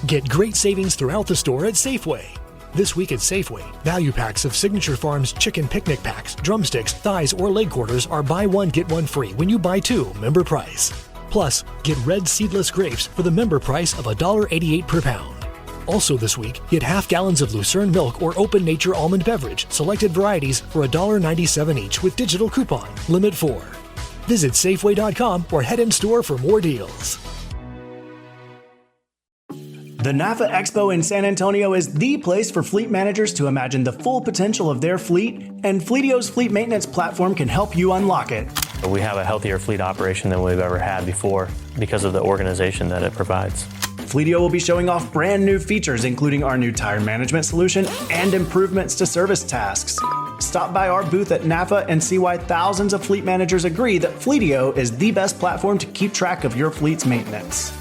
Speaker 4: Get great savings throughout the store at Safeway. This week at Safeway, value packs of Signature Farms chicken picnic packs, drumsticks, thighs, or leg quarters are buy one, get one free when you buy 2, member price. Plus, get red seedless grapes for the member price of $1.88 per pound. Also this week, get half gallons of Lucerne milk or Open Nature almond beverage, selected varieties for $1.97 each with digital coupon, limit 4. Visit Safeway.com or head in store for more deals.
Speaker 5: The NAFA Expo in San Antonio is the place for fleet managers to imagine the full potential of their fleet, and Fleetio's fleet maintenance platform can help you unlock it.
Speaker 6: We have a healthier fleet operation than we've ever had before because of the organization that it provides.
Speaker 5: Fleetio will be showing off brand new features, including our new tire management solution and improvements to service tasks. Stop by our booth at NAFA and see why thousands of fleet managers agree that Fleetio is the best platform to keep track of your fleet's maintenance.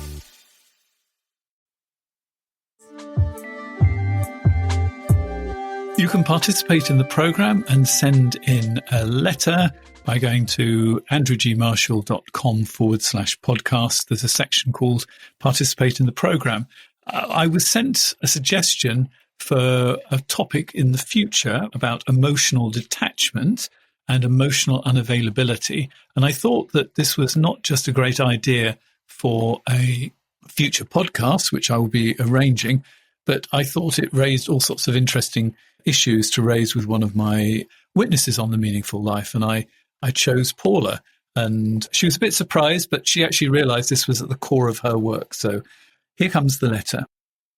Speaker 1: You can participate in the program and send in a letter by going to andrewgmarshall.com/podcast. There's a section called Participate in the Program. I was sent a suggestion for a topic in the future about emotional detachment and emotional unavailability. And I thought that this was not just a great idea for a future podcast, which I will be arranging, but I thought it raised all sorts of interesting issues to raise with one of my witnesses on The Meaningful Life. And I chose Paula, and she was a bit surprised, but she actually realized this was at the core of her work. So here comes the letter.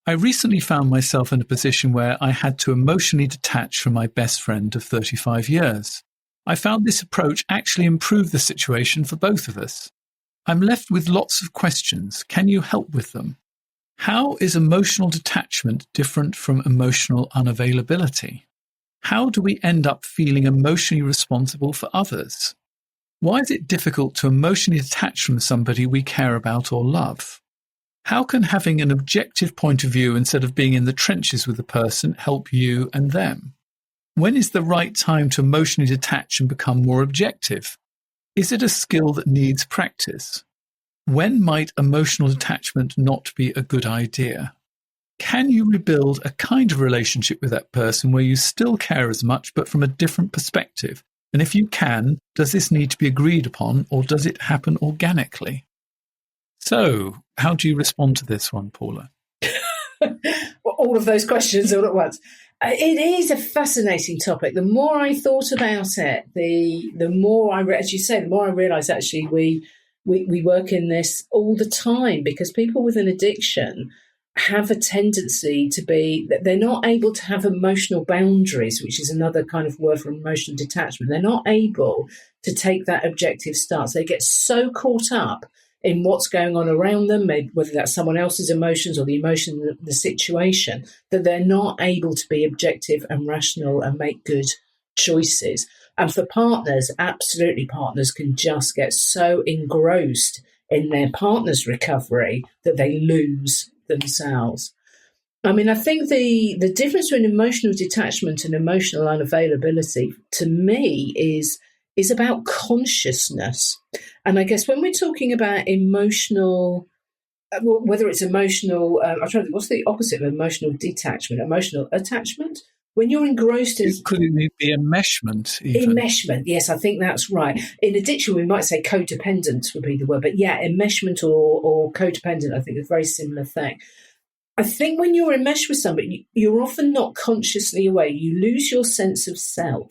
Speaker 1: I recently found myself in a position where I had to emotionally detach from my best friend of 35 years. I found this approach actually improved the situation for both of us. I'm left with lots of questions. Can you help with them? How is emotional detachment different from emotional unavailability? How do we end up feeling emotionally responsible for others? Why is it difficult to emotionally detach from somebody we care about or love? How can having an objective point of view instead of being in the trenches with the person help you and them? When is the right time to emotionally detach and become more objective? Is it a skill that needs practice? When might emotional detachment not be a good idea? Can you rebuild a kind of relationship with that person where you still care as much but from a different perspective? And if you can, does this need to be agreed upon or does it happen organically? So, how do you respond to this one, Paula?
Speaker 3: All of those questions all at once. It is a fascinating topic. The more I thought about it, the more as you say, the more I realise actually we work in this all the time, because people with an addiction have a tendency to be that they're not able to have emotional boundaries, which is another kind of word for emotional detachment. They're not able to take that objective stance. They get so caught up in what's going on around them, maybe whether that's someone else's emotions or the emotion of the situation, that they're not able to be objective and rational and make good choices. And for partners, absolutely, partners can just get so engrossed in their partner's recovery that they lose themselves. I mean, I think the difference between emotional detachment and emotional unavailability, to me, is about consciousness. And I guess when we're talking about emotional, whether it's emotional, I'm trying to think, what's the opposite of emotional detachment? Emotional attachment? When you're engrossed in...
Speaker 1: Could it be enmeshment even?
Speaker 3: Enmeshment, yes, I think that's right. In addiction, we might say codependence would be the word. But yeah, enmeshment or codependent, I think is a very similar thing. I think when you're enmeshed with somebody, you're often not consciously aware. You lose your sense of self.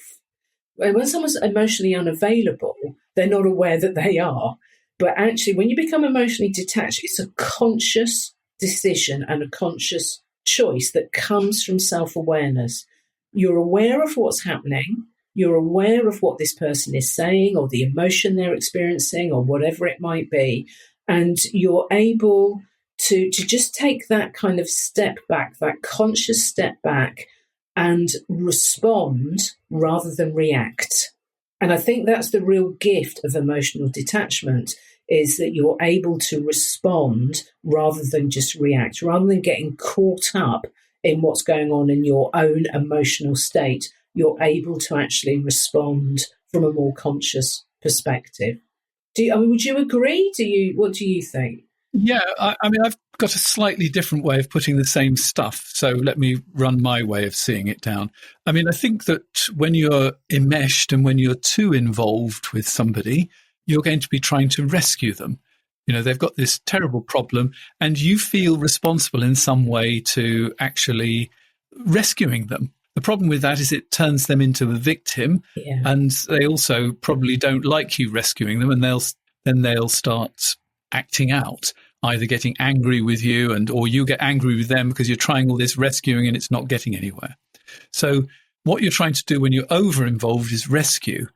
Speaker 3: When someone's emotionally unavailable, they're not aware that they are. But actually, when you become emotionally detached, it's a conscious decision and a conscious choice that comes from self-awareness. You're aware of what's happening. You're aware of what this person is saying or the emotion they're experiencing or whatever it might be. And you're able to just take that kind of step back, that conscious step back, and respond rather than react. And I think that's the real gift of emotional detachment, is that you're able to respond rather than just react, rather than getting caught up in what's going on in your own emotional state. You're able to actually respond from a more conscious perspective. Would you agree? What do you think?
Speaker 1: Yeah, I mean, I've got a slightly different way of putting the same stuff, so let me run my way of seeing it down. I mean, I think that when you're enmeshed and when you're too involved with somebody, you're going to be trying to rescue them. You know, they've got this terrible problem and you feel responsible in some way to actually rescuing them. The problem with that is it turns them into a victim, and they also probably don't like you rescuing them, and they'll start acting out, either getting angry with you or you get angry with them because you're trying all this rescuing and it's not getting anywhere. So what you're trying to do when you're over-involved is rescue.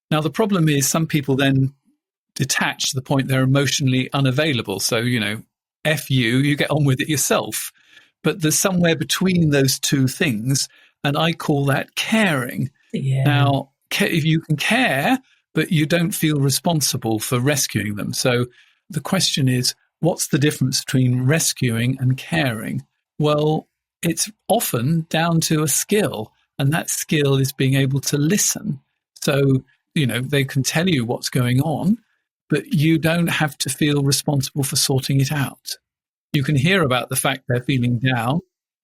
Speaker 1: Now, the problem is some people then detach to the point they're emotionally unavailable. So, you know, F you get on with it yourself. But there's somewhere between those two things, and I call that caring. Yeah. Now, if you can care, but you don't feel responsible for rescuing them. So the question is, what's the difference between rescuing and caring? Well, it's often down to a skill, and that skill is being able to listen. So, you know, they can tell you what's going on, but you don't have to feel responsible for sorting it out. You can hear about the fact they're feeling down.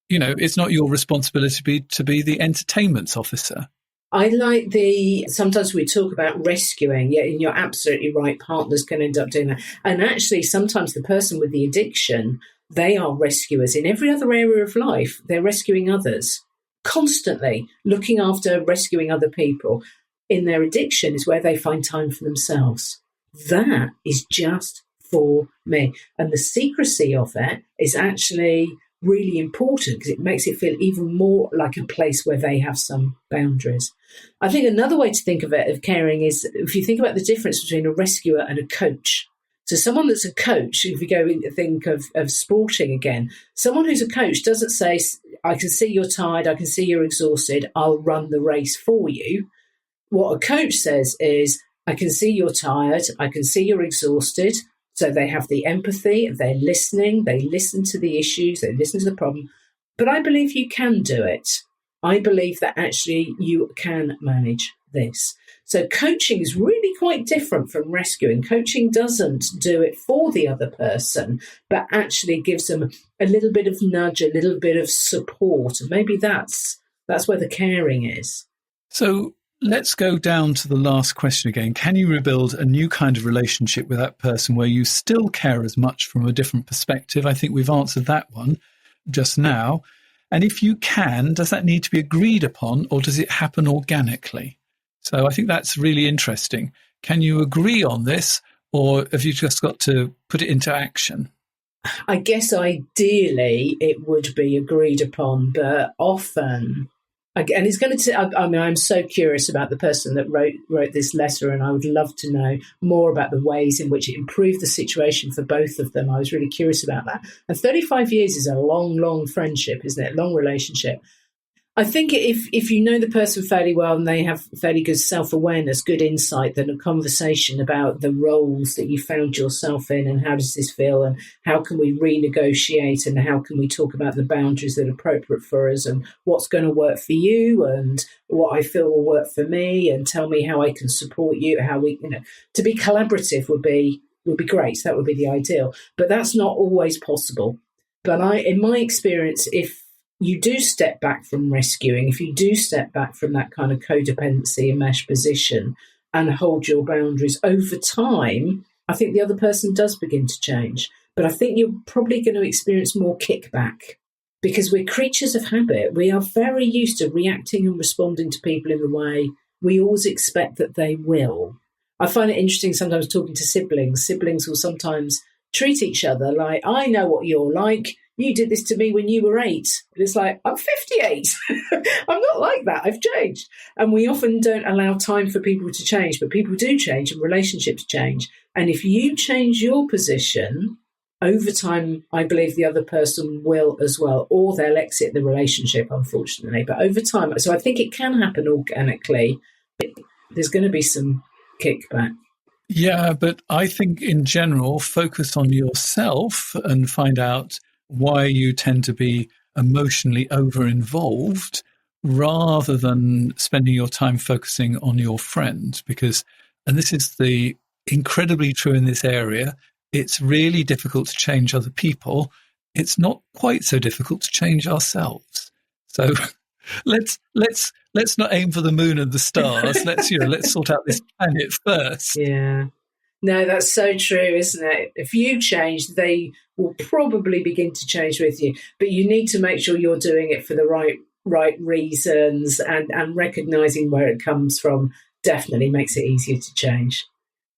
Speaker 1: You know, it's not your responsibility to be the entertainment officer.
Speaker 3: I like sometimes we talk about rescuing, and you're absolutely right, partners can end up doing that. And actually, sometimes the person with the addiction, they are rescuers. In every other area of life, they're rescuing others, constantly looking after, rescuing other people. In their addiction is where they find time for themselves. That is just for me. And the secrecy of it is actually really important because it makes it feel even more like a place where they have some boundaries. I think another way to think of it, of caring, is if you think about the difference between a rescuer and a coach. So someone that's a coach, if we go into think of sporting again, someone who's a coach doesn't say, I can see you're tired, I can see you're exhausted, I'll run the race for you. What a coach says is, I can see you're tired, I can see you're exhausted, So they have the empathy, they're listening, they listen to the issues, they listen to the problem. But I believe you can do it. I believe that actually you can manage this. So coaching is really quite different from rescuing. Coaching doesn't do it for the other person, but actually gives them a little bit of nudge, a little bit of support. And maybe that's where the caring is.
Speaker 1: So let's go down to the last question again. Can you rebuild a new kind of relationship with that person where you still care as much from a different perspective? I think we've answered that one just now. And if you can, does that need to be agreed upon, or does it happen organically? So I think that's really interesting. Can you agree on this, or have you just got to put it into action?
Speaker 3: I guess ideally it would be agreed upon, but often, and it's going to. I'm so curious about the person that wrote this letter, and I would love to know more about the ways in which it improved the situation for both of them. I was really curious about that. And 35 years is a long, long friendship, isn't it? Long relationship. I think if you know the person fairly well and they have fairly good self-awareness, good insight, then a conversation about the roles that you found yourself in and how does this feel and how can we renegotiate and how can we talk about the boundaries that are appropriate for us and what's going to work for you and what I feel will work for me and tell me how I can support you, how we, to be collaborative would be great. That would be the ideal, but that's not always possible. But in my experience, if you do step back from rescuing, if you do step back from that kind of codependency and mesh position and hold your boundaries over time, I think the other person does begin to change. But I think you're probably going to experience more kickback because we're creatures of habit. We are very used to reacting and responding to people in the way we always expect that they will. I find it interesting sometimes talking to siblings. Siblings will sometimes treat each other like, I know what you're like. You did this to me when you were 8. And it's like, I'm 58. I'm not like that. I've changed. And we often don't allow time for people to change, but people do change and relationships change. And if you change your position, over time, I believe the other person will as well, or they'll exit the relationship, unfortunately. But over time, so I think it can happen organically. There's going to be some kickback.
Speaker 1: Yeah, but I think in general, focus on yourself and find out why you tend to be emotionally over-involved rather than spending your time focusing on your friend. Because, and this is the incredibly true in this area, it's really difficult to change other people. It's not quite so difficult to change ourselves. So let's not aim for the moon and the stars. Let's sort out this planet first.
Speaker 3: Yeah. No, that's so true, isn't it? If you change, they will probably begin to change with you. But you need to make sure you're doing it for the right reasons, and recognising where it comes from definitely makes it easier to change.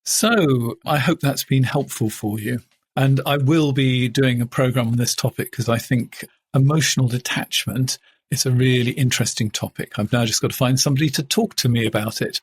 Speaker 1: So I hope that's been helpful for you. And I will be doing a programme on this topic because I think emotional detachment is a really interesting topic. I've now just got to find somebody to talk to me about it.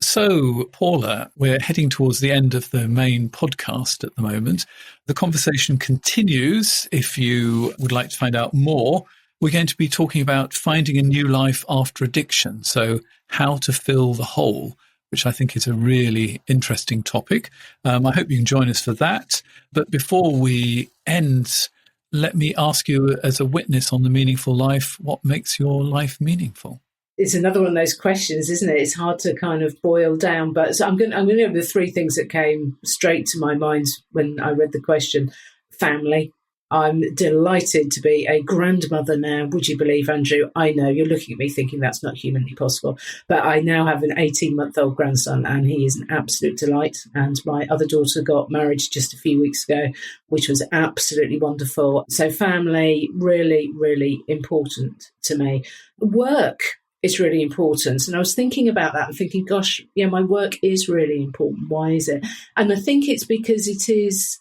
Speaker 1: So, Paula, we're heading towards the end of the main podcast at the moment. The conversation continues. If you would like to find out more, we're going to be talking about finding a new life after addiction. So, how to fill the hole, which I think is a really interesting topic. I hope you can join us for that. But before we end, let me ask you as a witness on the meaningful life, what makes your life meaningful?
Speaker 3: It's another one of those questions, isn't it? It's hard to kind of boil down. But so I'm going to go with the 3 things that came straight to my mind when I read the question. Family. I'm delighted to be a grandmother now. Would you believe, Andrew? I know you're looking at me thinking that's not humanly possible. But I now have an 18-month-old grandson, and he is an absolute delight. And my other daughter got married just a few weeks ago, which was absolutely wonderful. So family, really, really important to me. Work. It's really important. And I was thinking about that and thinking, gosh, yeah, my work is really important. Why is it? And I think it's because it is,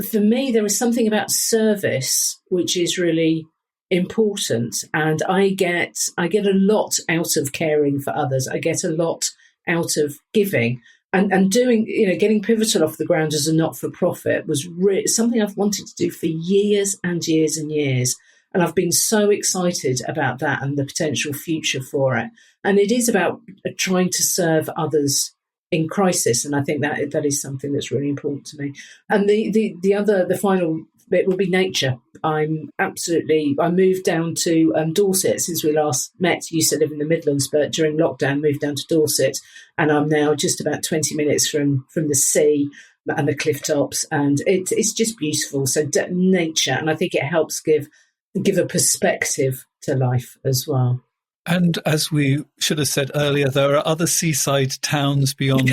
Speaker 3: for me, there is something about service which is really important. And I get a lot out of caring for others. I get a lot out of giving. And doing, getting Pivotal off the ground as a not-for-profit was something I've wanted to do for years and years and years. And I've been so excited about that and the potential future for it. And it is about trying to serve others in crisis. And I think that is something that's really important to me. And the final bit would be nature. I moved down to Dorset since we last met. Used to live in the Midlands, but during lockdown moved down to Dorset, and I'm now just about 20 minutes from the sea and the cliff tops, and it's just beautiful. So nature, and I think it helps give a perspective to life as well. And
Speaker 1: as we should have said earlier, there are other seaside towns beyond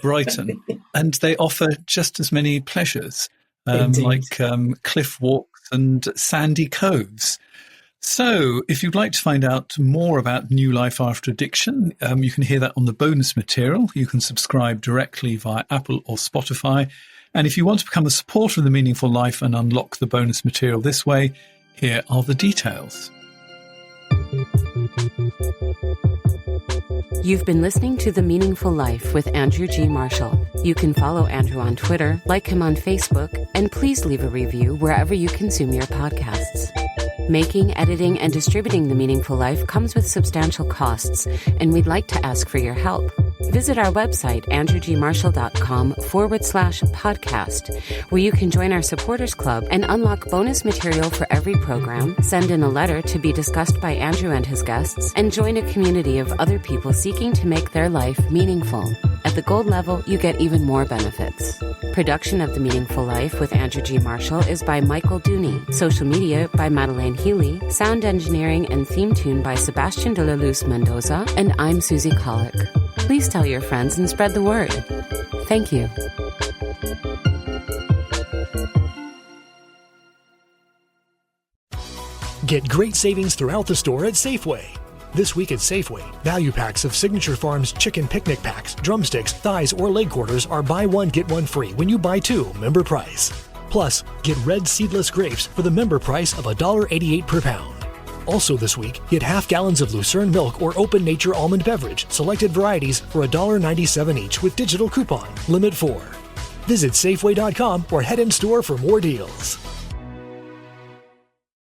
Speaker 1: Brighton, and they offer just as many pleasures, like cliff walks and sandy coves. So if you'd like to find out more about New Life After Addiction, you can hear that on the bonus material. You can subscribe directly via Apple or Spotify. And if you want to become a supporter of The Meaningful Life and unlock the bonus material this way, here are the details.
Speaker 2: You've been listening to The Meaningful Life with Andrew G. Marshall. You can follow Andrew on Twitter, like him on Facebook, and please leave a review wherever you consume your podcasts. Making, editing, and distributing The Meaningful Life comes with substantial costs, and we'd like to ask for your help. Visit our website, andrewgmarshall.com/podcast, where you can join our supporters club and unlock bonus material for every program, send in a letter to be discussed by Andrew and his guests, and join a community of other people seeking to make their life meaningful. At the gold level, you get even more benefits. Production of The Meaningful Life with Andrew G. Marshall is by Michael Dooney. Social media by Madeleine Healy. Sound engineering and theme tune by Sebastian de la Luz Mendoza. And I'm Susie Colick. Please tell your friends and spread the word. Thank you.
Speaker 4: Get great savings throughout the store at Safeway. This week at Safeway, value packs of Signature Farms chicken picnic packs, drumsticks, thighs, or leg quarters are buy one, get one free when you buy two, member price. Plus, get red seedless grapes for the member price of $1.88 per pound. Also this week, get half gallons of Lucerne milk or Open Nature almond beverage, selected varieties for $1.97 each with digital coupon, limit 4. Visit Safeway.com or head in store for more deals.